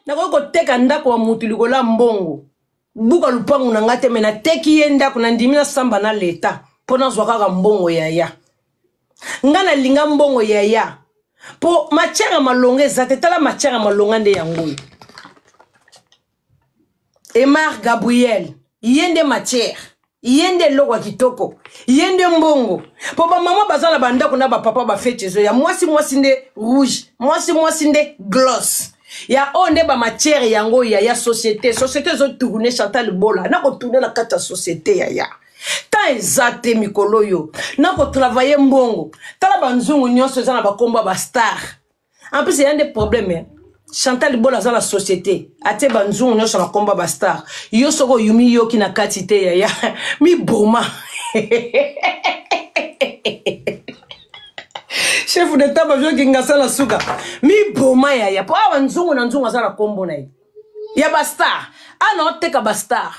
Nako teka ndako wa mutu likola mbongo. Buka lupangu na ngate mena teki yenda kuna ndimina samba na leta. Pona zwakaka mbongo ya. Ngana linga mbongo ya. Po matière malonga zate tala matière malonga nde yango. Emar Gabriel, yende matière. Yende loko kitoko. Yende mbongo. Po ba mama bazala banda kuna ba papa ba fete zo ya mwasi nde rouge, mwasi nde gloss. Ya onde ba matière yango ya société zo tourner Chantal Bola na ko tourner na kata société ya. Ta ezate mikolo yo. Na ko travailler mbongo. Tala banzungu nyonso za na ba komba ba star. En plus il y a des problèmes. Chantal Bola za la société. Ate banzungu nyonso na komba ba star. Yo soko yumi yo ki na katite ya. Mi boma. Chef d'État bajo ki ngasa la suka. Mi boma ya. Po awa nzungu na nzungu za la kombo na yi. Ya ba star. Ana oteka ba star.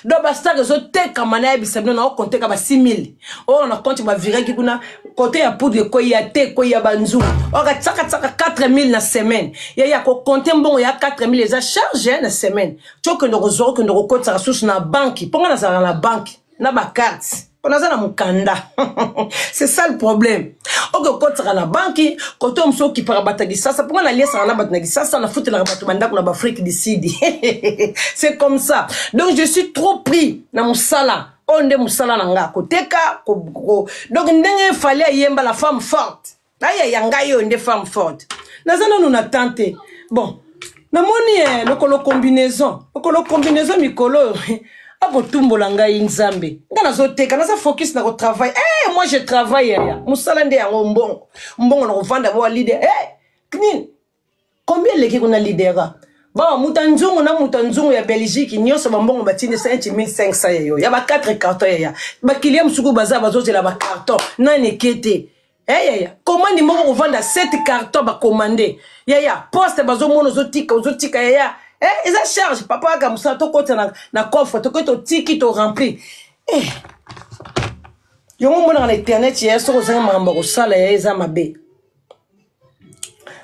Do ba star zo teka mana ya bisabino na okonteka ba 6000. O na konti ba viraki kuna côté ya poudre ko ya te ko ya banzungu. O ka tsaka 4000 na semaine. Ya ko compter mbongo ya 4000 eza charge na semaine. Toko ndoko zoro ko ndoko kotsa source na banki. Ponga na za na banki na ba carte. Pona na mukanda. C'est ça le problème. Oko kotsa na banki, koto mso ki para batagi sasa. Ponga na liesa na batagi sasa na futi la batu bandako na ba Afrique du Sud. C'est comme ça. Donc je suis trop pris na musala. Onde musala na nga koteka donc ndenge fallait yemba la femme forte. Aya yanga yo nde femme forte. Nazana nous na tante. Bon. Na moni lokolo combinaison. Lokolo combinaison mikolo. Abo tumbola ngai nzambe. Ngana zoteka na sa focus na ko travail. Moi je travaille ya. Musala nde yango mbongo. Mbongo na kovanda bo leader. Knin. Combien leki kuna leader? Ba mutanzungu ya Belgique nyoso bambongo batine 5500 yo. Ya ba 4 cartons ya. Ba client musuku baza bazozela ba carton. Nani kete. Commande moko kovanda 7 cartons ba commander. Poste bazo mono zotika ya. Eza charge papa ka musato kota na coffre to ko tiki to rempli. Yongo mona na internet ya so kozanga mamba ko sala ya eza mabe.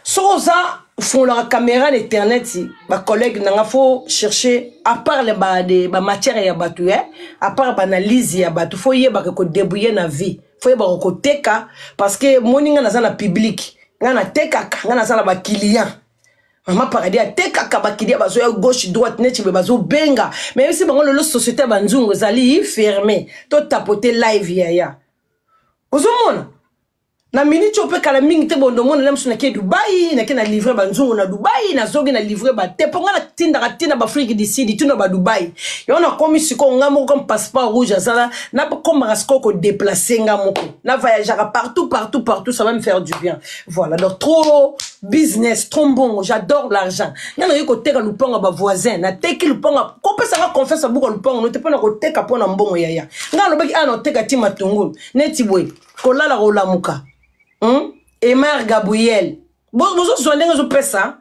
So za font la caméra l'internet ma collègue n'a faut chercher à part les matières ya batu à part analyse ya batu faut y ko débrouiller na vie faut y ko teka parce que moninga na za na public ngana teka ngana za na ba client mama paradis a teka ka ba client bazo ya gauche droite net be bazo benga mais si bango le société banzungu zali fermé to tapoter live ya ozomona na minute ope kala mingi te bondo mona lemso na ke Dubai na ke na livrer banzungu na Dubai na zogi na livrer ba te ponga na tinda ba Afrique du Sud tuna ba Dubai yo na komi siko ngamo comme passeport rouge azala na comme rasko ko déplacer ngamoko na voyager partout ça va me faire du bien voilà donc trop business trop bon j'adore l'argent ngana yiko teka luponga ba voisin na teki luponga ko pesa nga confiance buko luponga no te pona ko teka pona mbongo yaya ngana baki ano teka tima tungulu neti boy ko lala ko lamuka Emar Gabriel. Bonjour, je suis en pesa.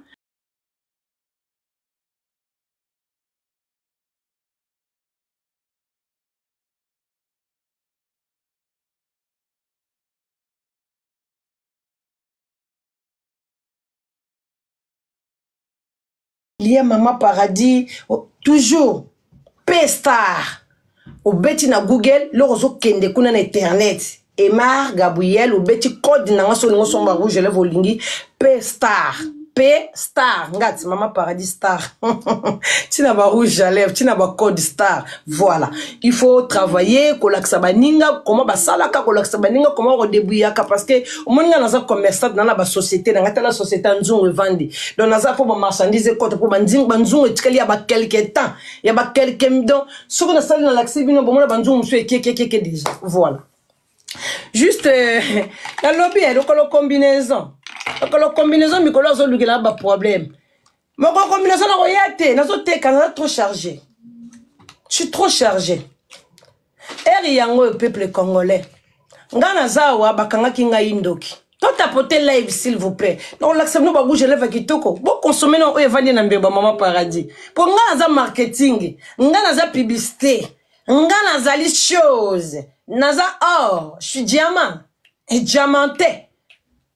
Il y a Maman Paradis, toujours P-Star. Au beti na Google, l'ozo kende kuna na internet. Emar Gabriel ou beti code na so ngo somba rouge le volingi P-Star ngati Maman Paradis star tina ba rouge à lèvres tina ba code star voilà il faut travailler kolaksa baninga comment ba salaka kolaksa baninga comment redébrouillaka parce que omoninga na za commerçant dans la société na ngata la société nzungu vandi donc na za pour ba marchandise côté pour banzungu etikali ya ba quelque temps ya ba quelque donc ce qu'on a sali na l'accès bino bomona banzungu so ke déjà voilà juste la lobby le combinaison mikolo zo lukela ba problème moko combinaison na koyate nazo teka na trop chargé je suis trop chargé yango le peuple congolais ngana zawa bakanga kinga indoki to tapoter live s'il vous plaît donc l'accepte no ba rouge lèvre kitoko bo consommer no evandi na mbeba Maman Paradis pour ngana za marketing ngana za publicité ngana za les choses naza or je suis diamant et diamanté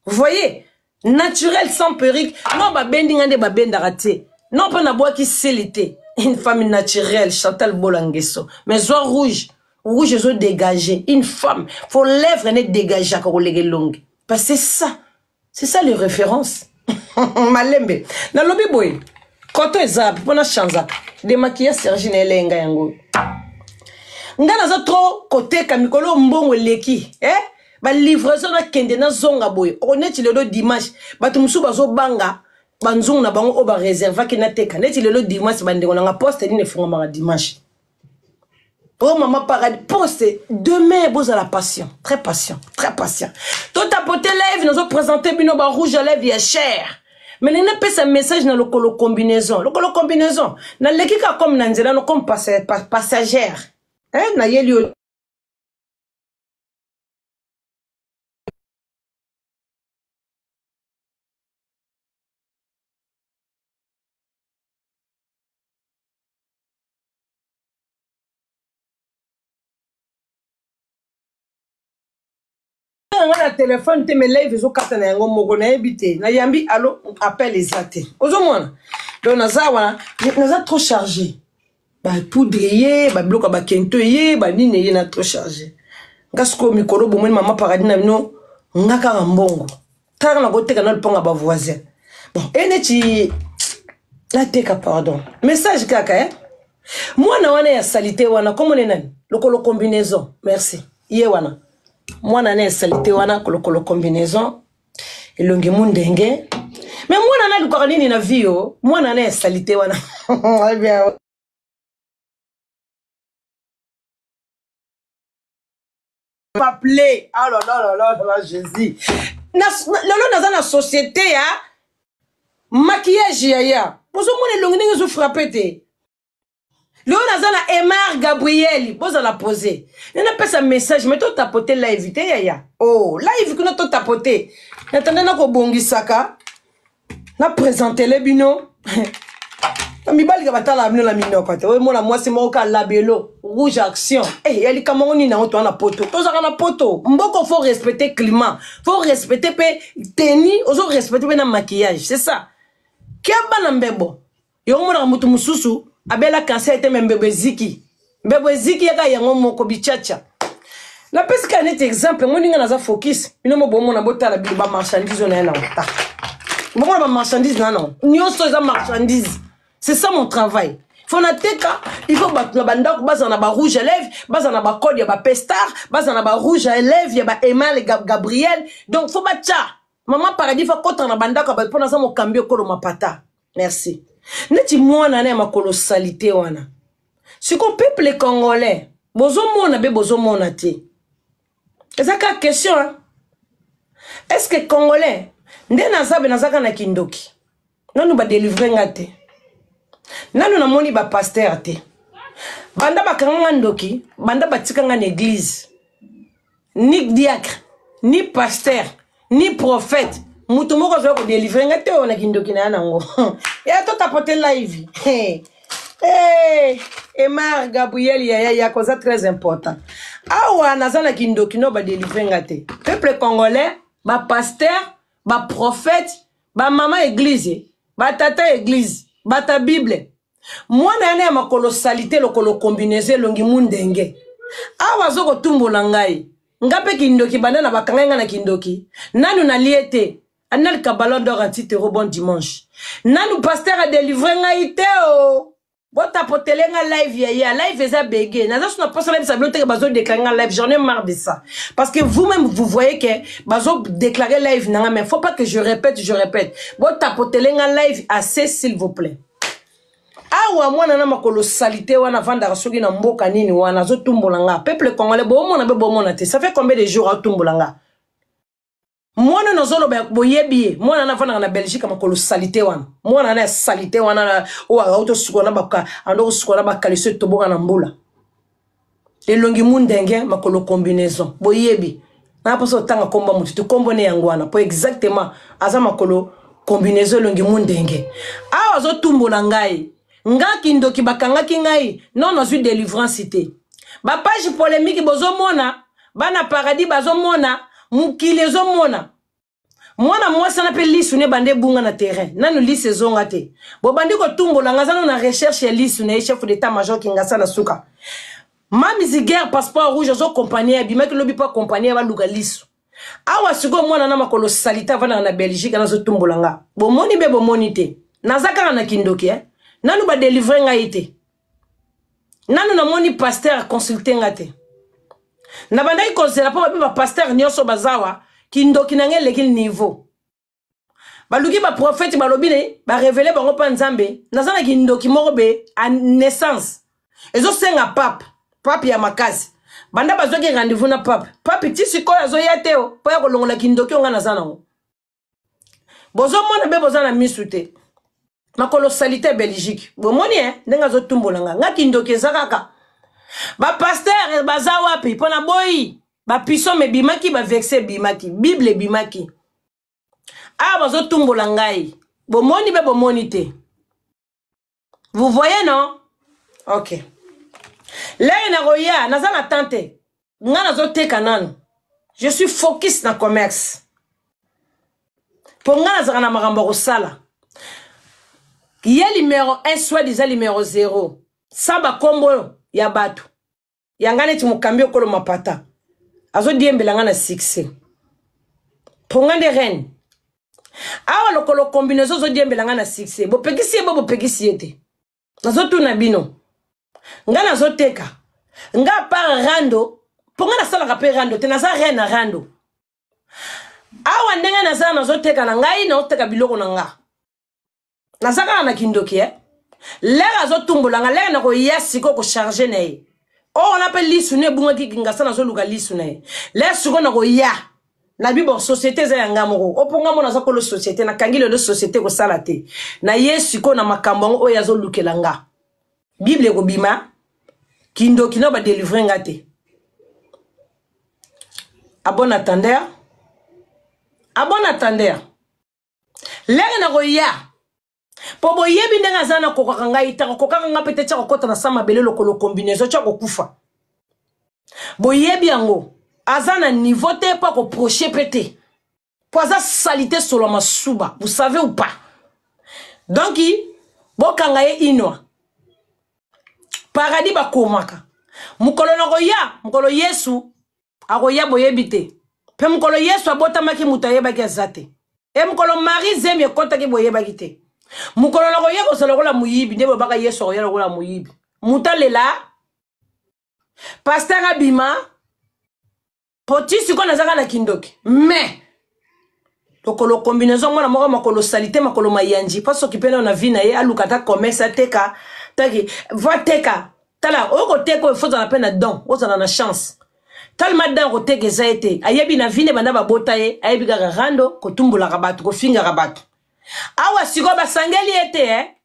vous voyez naturel sans perruque non ba bendinga nde ba benda raté Non, pas n'aboua qui célité. Une femme naturelle, Chantal Bolanguesso. Mais soit rouge. Rouge, je suis dégagé. Une femme. Faut lèvres n'est dégagées quand on les longue. Parce que c'est ça. C'est ça les références. Malembe. Na lobby boy. Koto ezab. Pona chanza. Démaquiller Sergi Nelenga yango. Nga za trop côté kamikolo mbongo leki. Ba livraison na kende na zonga boy. Oneti le dimanche. Batu musu bazo banga. Banzong na bango oba réserva ki na teka. Neti le dimanche bandeko na nga poste ni ne funga manga dimanche. Oh maman paradis poste demain vous à la passion. Très patient, très patient. Tout tapoter live nous ont présenté bino ba rouge à lèvres ya cher. Mais il n'a pas ce message dans le colo combinaison. Le colo combinaison. Dans l'équipe comme nanzela no comme passagère. Hein na yeli la téléphone te me live zo kata na yango moko na ebité na yambi allo appel ezate ozo mona donc naza wana naza trop chargé ba poudrier ba bloka ba kento ye ba nine ye na trop chargé ngasko mikolo bomoni mama paradis na bino ngaka mbongo tara na koteka na ponga ba voisin bon eneti la teka pardon message kaka mwana wana ya salité wana comme nani lokolo combinaison merci ye wana mwana na salité wana kolokolo combinaison elongi mundenge mais mwana na lukaka nini na vio mwana na salité wana bien appelé ah là Jésus na na société ya maquillage ya poso mwana elongi ndenge zo frapper te Léon Azana Emar Gabriel, vous allez la poser. Il n'a pas ce message, mais tout tapoter live, ya. Oh, live que nous tout tapoter. Attendez, nous avons bongi saka. Nous présenté les bino. Mi bali ka batala amino la mino kwa te. Moi c'est moi la labelo, rouge action. Eh, yali kamoni na on na poto. Tozaka na poto. Mboko faut respecter climat. Faut respecter pe tenue, ozo respecter na maquillage, c'est ça. Keba na mbebo. Yo mona mutu mususu. Abela cancer était même bébé ziki. Bébé ziki yaka yango moko bichacha. La pesque un exemple, moi ninga naza focus. Ino mo bomo na bota la ba marchandise on na ta. Bomo ba marchandise na non. Nyonso za marchandise. C'est ça mon travail. Faut na teka, il faut battre banda ko baza na ba rouge à lèvres, baza na ba code ya ba pestar, baza na ba rouge à lèvres ya ba Emal Gabriel. Donc faut batcha. Maman paradis faut contre na banda ko ba pona za mo cambio ko ma pata. Merci. Neti mwana na makolo salité wana. Si qu'on peuple congolais, bozo mona be bozo mona te. Ezaka question hein? Est-ce que congolais ndena zabe nazaka na kindoki? Nanu ba délivrer ngate. Nanu na moni ba pasteur te. Banda bakanga ndoki, banda batika nga église. Ni diacre, ni pasteur, ni prophète. Mutu moko zo ko délivrer ngate ona kindoki na nango. Ya to tapoter live. Emar Gabriel ya cause très important. Awa nazana kindoki no ba délivrer ngate. Peuple congolais, ba pasteur, ba prophète, ba maman église, ba tata église, ba ta bible. Mwana ane ma colossalité lo kolo combinaison longi mundenge. Awa zo ko tumbola ngai. Ngape kindoki banda na bakanga na kindoki. Nanu na liete. Anel Kabalo d'or un titre bon dimanche. Nanu pasteur a délivré ngaïté oh. Bota potelenga live ya live eza bégué. Naza suna poste live ça bloqué bazo déclarer live. J'en ai marre de ça. Parce que vous-même vous voyez que bazo déclarer live nanga mais faut pas que je répète. Bota potelenga live assez s'il vous plaît. Awa mwana na makolo salité wana vanda soki na mboka nini wana zo tumbolanga. Peuple congolais bo mona be bo mona te. Ça fait combien de jours à tumbolanga? Mwana nozolo boyebi mwana na vana na Belgique makolo salité wana mwana na salité wana o auto sukona baka ando sukona baka leso toboka na mbula elongi mundenge makolo combinaison boyebi na paso tanga komba mutu to kombone yangwana po exactement aza makolo combinaison elongi mundenge awa zo tumbola ngai ngaki ndoki bakanga ki ngai non nozui délivrance cité ba page polémique bozo mona bana paradis bazo mona mukile zo mona Mwana mwasi na pe lisu ne bande bunga na terrain. Nanu lise zonga te. Bo bandi ko tumbola ngazano na recherche ya lisu na chef d'état-major Kingasa na suka. Mami ziguerre passeport rouge zo compagnie bimaki lobi pa compagnie ba luka lisu. Awa siko mwana na makolo salita vana na Belgique na zo tumbola nga. Bo moni be bo moni te. Nazaka na kindoki Nanu ba délivrer nga ite. Nanu na moni pasteur consulter nga te. Na bandaki conseiller pa ba pasteur nyoso bazawa kindoki na ngele kil niveau. Baluki ba prophète balobine ba révéler bango pa nzambe nazana kindoki moko be à naissance. Ezo senga pape ya makasi. Banda bazoki rendez-vous na pape ti sikoyo azo yateo po ya kolongola kindoki nga nazana ngo. Bozo mona be bozo na misute. Makolo salité Belgique. Bo moni ndenga zo tumbolanga nga kindoki ezakaka. Ba pasteur baza wapi pona boyi ba piso me bimaki ba vexé bimaki Bible bimaki. Ah bazo tumbola ngai. Bo moni be bo moni te. Vous voyez non? OK. Là na roya nazana tante. Nga nazo teka nanu. Je suis focus na commerce. Pour nga nazana na makambo ko sala. Y'a numéro 1 soit déjà numéro 0. Saba kombo ya batu. Yangane ti mukambi okolo mapata. Azo diembelanga na succès. Ponga de reine. Awa lokolo combinaison zo diembelanga na succès. Bo pekisi bo pekisi ete. Nazo tuna bino. Nga nazo teka. Nga par rando. Ponga na sala ka rando te naza reine na rando. Awa ndenga nazo teka na ngai na oteka biloko na nga. Nazaka na kindoki Lera zo tumbolanga lera na ko yasiko ko charger na ye. Oh on appelle lisune bunga ki Kingasa na zo luka lisune. Lera siko na ko ya. Na bibo société za yanga moko. Oponga mona za ko lo société na kangile lo société ko salate. Na yesiko na makambo o ya zo lukelanga. Bible ko bima kindoki na ba délivrer ngate. A bon attendeur. A bon attendeur. Lera na ko ya. Pobo yebi ndenga zana kokanga ita kokanga pete cha kokota na sama belelo kolo combinaison cha kokufa. Bo yebi yango azana niveau te pa ko procher pete. Poza salité solo masuba, vous savez ou pas? Donc bo kanga ye inwa. Paradis ba komaka. Mukolo na goya, mukolo Yesu agoya bo yebite. Pe mukolo Yesu abota maki mutayeba ki azate. E mukolo Marie zemi kota ki bo yeba kite. Mukolo na koye ko salokola muyibi ndebo baka Yesu ko yala kola muyibi mutalela pasteur abima poti siko nazaka na kindoki mais lokolo combinaison mwana moko makolo salité makolo mayanji pas s'occuper na vie na ye alukata commerce ateka taki va teka tala oko teko faut na peine don ozana na chance tellement dan ko teke zaete ayebi na vie ne banda ba botaye ayebi ga rando ko tumbula rabatu ko finga rabatu. Awa siko basangeli ete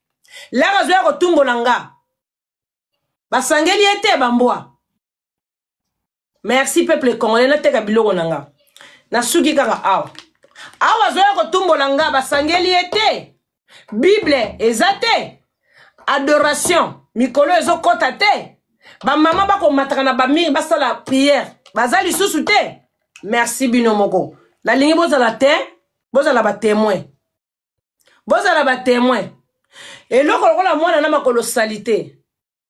la razo ya kotumbola nga basangeli ete bamboa. Merci peuple congolais na teka biloko nanga na suki kaka awa zo ya kotumbola nga basangeli ete Bible ezate adoration mikolo ezo kota te ba mama ba ko mataka na ba miri basala prière bazali susu te. Merci bino moko la lingi bozala te bozala ba témoin. Bozala ba témoin. Et loko lokola mwana na makolo salité.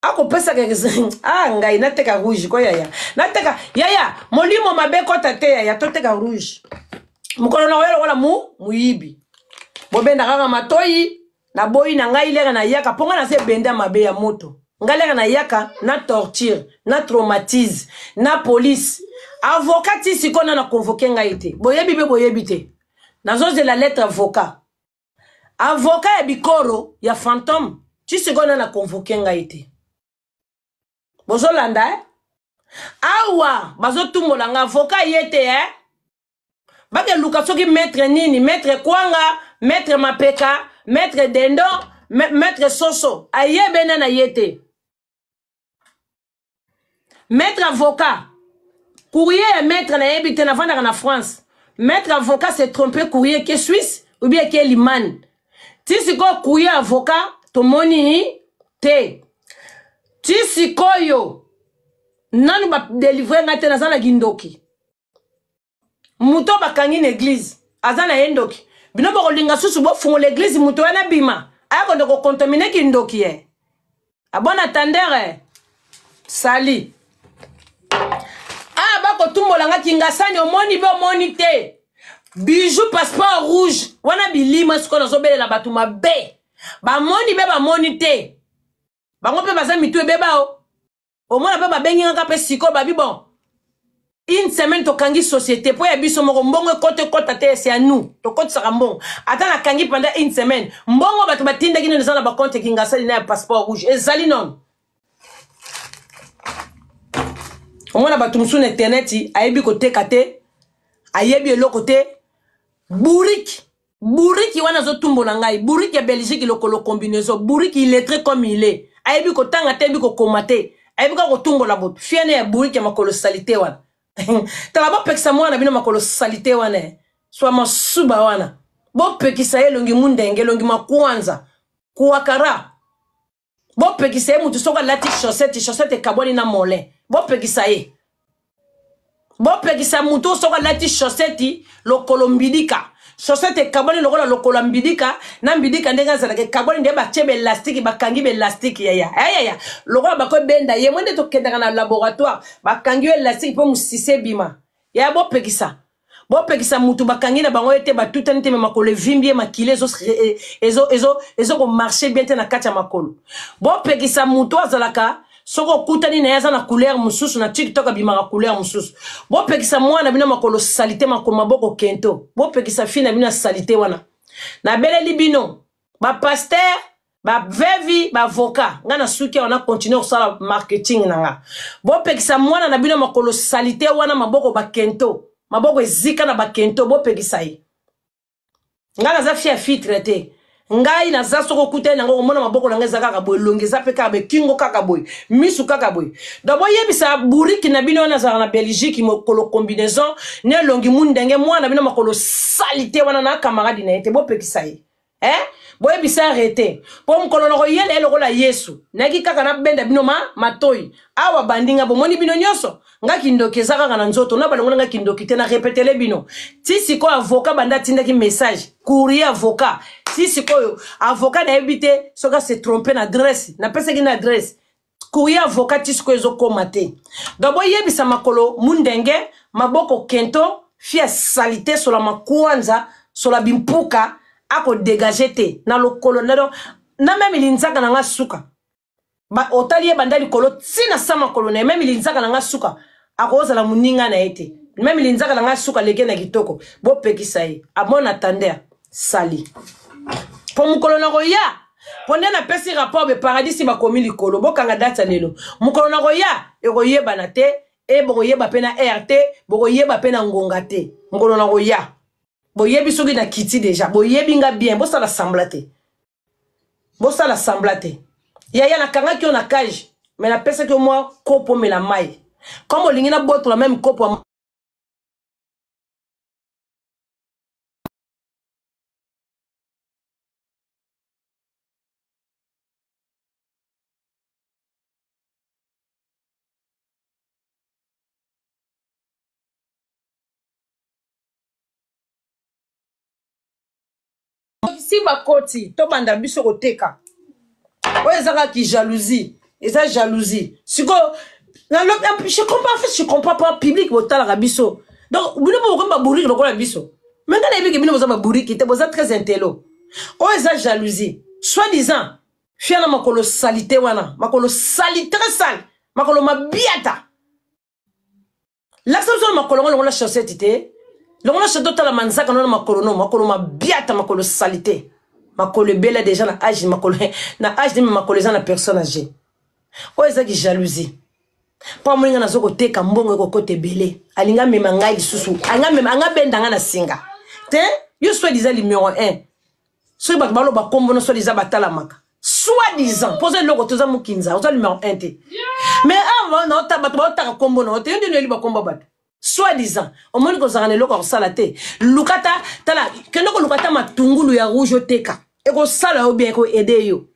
Ako pesa ke ngai nateka rouge ko yaya. Nateka yaya molimo mabe ko tate yaya toteka rouge. Mukolo na welo wala muyibi. Bobenda kaka matoyi na boyi na ngai lera na yaka ponga na se benda mabe ya moto. Ngalera na yaka na torture, na traumatise, na police. Avocat ici qu'on a convoqué ngai te. Boyebi be boyebi te. Nazo de la lettre avocat. Avocat ya bikoro ya fantôme. Tu sais qu'on a convoqué ngaite. Bozo landa awa bazo tumola nga avocat yete Bake luka soki maître nini, maître kwanga, maître mapeka, maître dendo, maître soso. Aye bena yete. Maître avocat. Courrier maître na yebite na vanda na France. Maître avocat s'est trompé courrier qui est suisse ou bien qui est liman. Tisiko courrier avocat to moni te. Tisiko yo nanu ba délivrer ngate na zana gindoki. Muto bakangi l'église. azana endoki bino boko linga susu bo fungo l'église muto wana bima ayako ndoko contaminer ki ndoki ye abona tandere sali bako tumbola nga kingasani omoni be omoni te bijou passeport rouge wana bilima siko nazobelela bato mabe bamoni be bamoni te bango mpe baza mitu ebeba o omona mpe babengi nga mpe siko babi bon une semaine tokangi société po ya biso moko mbongo ekote kota te c'est à nous tokotisaka mbongo ata nakangi pendant une semaine mbongo bato batindaki nini eza na bakonte kingasani na ya passeport rouge ezali non omona bato mosusu na internet ayebi koteka te ayebi eloko te buriki wana azotumbola ngai buriki ya Belgique lokolo combinaison buriki il est très comme il est ayebi kotanga te ayebi kokoma te ayebi ka kotumbola boto fiane ya buriki ya makolo salité wana tala bopekisa mwana bino makolo salité wana swa masuba wana bopekisa ye longi mundenge longi makwanza kuwakara bopekisa ye mutu soko alati chaussette ekabwani na mole bopekisa ye bopekisa mutu soko alati chaussette lokolo mbidika chaussette ekabwani lokola lokolo mbidika na mbidika ndenge azalaka ekabwani nde batie beelastiki bakangi beelastiki yaya lokola bakobenda ye mwende tokendaka na laboratoire bakangi yo elastiki mpo musise bima ya bopekisa mutu bakangi na bango ete batutani te me makolo evimbi ye makile ezo komarche bien te na kati ya makolo bopekisa mutu azalaka soko kutani na yaza na couleur mususu na TikTok abimaka couleur mususu bopekisa mwana bino makolo salite makolo maboko kento bopekisa fille na bino salite wana na beleli bino ba pasteur ba vevi ba avocat ngana suki wana continuer kosala marketing nanga bopekisa mwana na bino makolo salite wana maboko ba kento maboko ezika na ba kento bopekisa ye ngana za fia fitre te ngai na za soko kutani nango komona maboko na ngeza kaka boy longeza pe kaka be kingo kaka boy misu kaka boy dabo yebisa buriki na bino na za na Belgique mokolo combinaison ne longi mundenge mwana bino makolo salite wana na camarade na ete bopekisa ye boye bisa arrêté po mokolo na koyele lokola Yesu naki kaka na benda bino matoyi awa bandinga bomoni bino nyoso nga kindokeza kaka na nzoto na balongo nga kindoki te na répétele bino ti siko avocat banda tindaki message courrier avocat si sikoyo avocat na ebité soka se tromper na adresse na pesa ki na adresse courrier avocat ti sikoyo ezokoma te donc boyebisa makolo mundenge maboko kento fia salite sola makwanza sola bimpuka ako dégager te na lokolo na même linzaka na nga suka ba otaliye bandali kolo tina sama kolone même linzaka na nga suka ako ozala muninga na ete même linzaka na nga suka leke na kitoko bopekisa ye abon attendeur sali po mukolo na koya ponde na pesi rapport be paradis ba komi likolo bokanga data lelo mukolo na koya ekoyeba na te bokoyeba pe na RT bokoyeba pe na ngonga te mukolo na koya boyebi soki na kiti déjà boyebi nga bien bosala semblate yaya na kanga ki na cage mais na pesa que moi kopo me la mai comme olingi na boto la même kopo si bakoti to banda biso koteka oyo ezaka ki jalousie eza jalousie siko je comprends pas public botalaka biso donc bino bokomba buriki lokola biso menga na yebi ke bino boza baburiki te boza très intello oyo eza jalousie soi-disant fiana makolo salite wana makolo sali très sale makolo mabiata l'action makolo ngolo la chaussette te longola chaussette la manzaka no makolo mabiata makolo salite makolo bela déjà na âge makolo na âge de makolo za na personne âgée oyo eza ki jalousie pa moninga nazoko teka mbongo ko kote belé alinga mema ngai lisusu anga benda nga na singa te yo soi-disant numéro 1 so ba balo ba kombo no soi-disant batala maka soi-disant poser loko toza mukinza oza numéro 1 te mais avant na ta bato ba kombo no te yo ndino li ba kombo bato soi-disant au moins ko zana loko ko sala te lukata tala kendo ko lukata matungulu ya rouge teka e ko sala o bien ko aider yo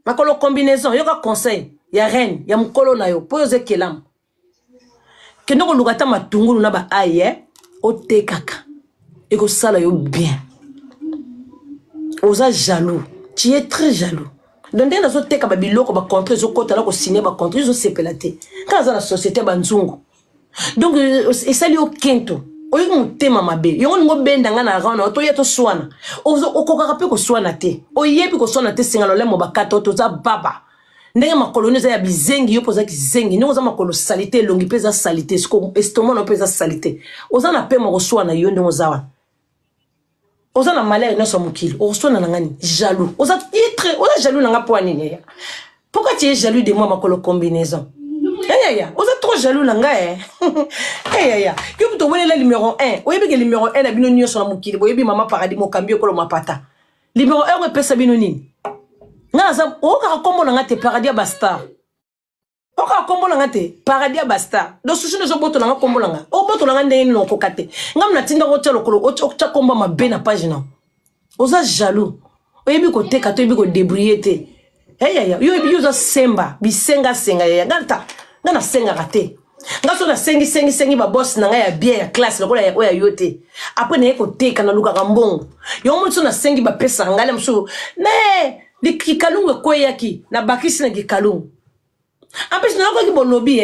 makolo combinaison yo ka conseil ya reine ya mukolo na yo po yo zekelam kendo ko lukata matungulu na ba aye o tekaka et que ça là yo bien. Osa jaloux. Tu es très jaloux. Donc dès que tu as biloko ba contre zo kota la ko signer ba contre zo sepelate. Quand za la société banzungu. Donc et ça li au kento. Oyi mutema mabe. Yo ngo benda ngana rana to yeto swana. Ozo okoka pe ko swana te. Oyebi ko swana te singalo le mo bakata to za baba. Ndenge makolo za ya bizengi yo poza ki zengi. Ndenge za makolo salité longi peza salité. Sko estomac no peza salité. Oza na pe mo swana yo ndenge zawa. Oza na malheur na so mukili. Ozo na ngani jaloux. Oza jaloux na nga po anine. Pourquoi tu es jaloux de moi makolo combinaison? Oza trop jaloux na nga Yo to wele la numéro 1. Oyebi ke numéro 1 na bino nyonso na mukili. Oyebi mama paradis mo kambio ko lo mapata. Numéro 1 pesa bino nini? Nga za oka kombo na nga te paradis basta. Oka kombo na nga te paradis basta. Do susu no zo boto na nga kombo na nga. O boto na nga ndenge no ko kate. Nga mna tinga ko telo ko cha komba mabe na page na. Oza jaloux. Oyebi ko teka to yebi ko débrouiller te. Yo yebi yo za semba, bisenga senga ya ngata. Nga na senga rate. Nga so na sengi ba boss na nga ya bien ya classe lokola ya oya yote. Après na yeko teka na luka kambongo. Yo mo so na sengi ba pesa ngale mso. Ne di kikalungu ko yaki na bakisi na kikalungu. Ampesi na ko ki bolobi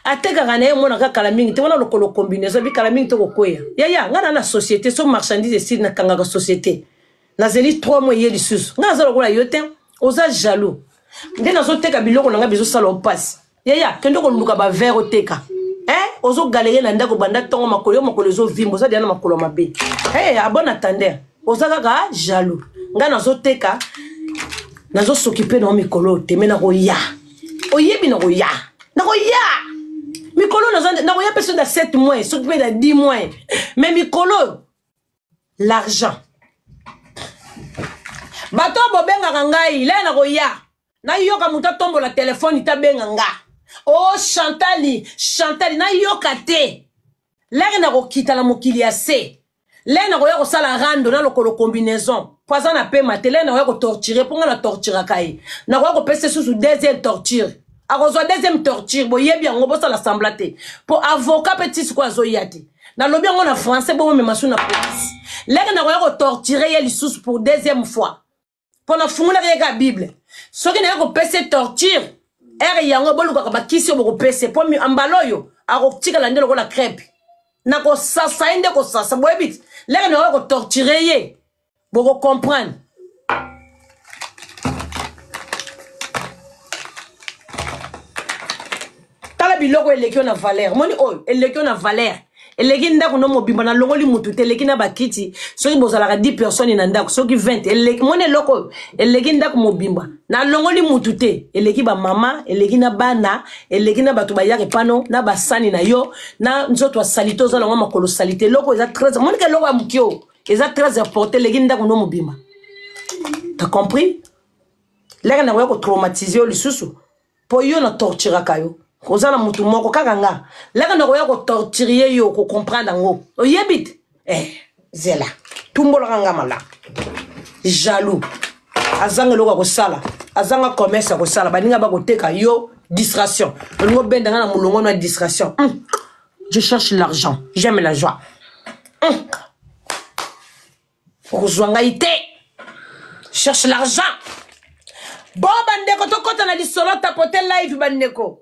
ateka kana ye mona ka kala mingi te wana lokolo combinaison bi kala mingi to ko koya. Nga na société so marchandise si na kanga ka société. Na zeli 3 mois ye lisusu. Nga za lokola yote oza jaloux. Nde na zo teka biloko na nga bizo sala opasi. Kendo ko luka ba verre oteka. Ozo galérer na ndako banda tongo makolo zo vimbo za diana makolo mabe. Bon attendeur. Oza kaka jaloux. Nga na zo teka na zo s'occuper na mikolo te mena ko ya. Oyebi na ko ya. Na ko ya. Mikolo na ko ya personne de 7 mois, s'occuper de 10 mois. Mais mikolo l'argent. Bato bobenga ngai la na ko ya. Na yoka muta tombo la téléphone ita benga nga. Oh Chantal na yoka te. Lere na ko kita la mokili ya se. Lere na ko ya ko sala rando na lokolo combinaison. Poisa na pe matele na ko torturer ponga na tortura kai. Na ko pese sous deuxième torture. A ko zo deuxième torture bo yebi ngo bo sala semblate. Pour avocat petit quoi zo yati. Na lobi ngo na français bo me masu na police. Lere na ko torturer yeli sous pour deuxième fois. Pour na fungula ka Bible. So ki na ko pese torture. Yango boluka ka bakisi bo ko pese po mi ambaloyo akotika la ndelo ko la crêpe. Na ko sasa inde ko sasa boebit. Lere na ko torturer ye. Bo ko comprendre. Tala biloko elekio na valeur. Moni elekio na valeur. Eleki ndako no mobimba na longoli mutu te eleki na bakiti soki bozalaka 10 personnes na ndako soki 20 eleki mone loko eleki ndako mobimba na longoli mutu te eleki ba mama eleki na bana eleki na batu bayake pano na basani na yo na nzoto salito za longa makolo salite loko eza très mone ke loko amukio eza très important eleki ndako no mobimba. T'as compris? Leka na ko traumatiser le susu po yo na torturer kayo. Kozala mutu moko kaka nga. Leka na koya ko torturer yo ko comprendre ngo. Oyebit. Zela. Tumbola kanga mala. Jaloux. Azanga loka ko sala. Azanga commerce ko sala. Baninga ba ko teka yo distraction. Ngo benda na mulongo na distraction. Je cherche l'argent. J'aime la joie. Kozwanga ite. Cherche l'argent. Bon bandeko to kota na lisolo tapoter live bandeko.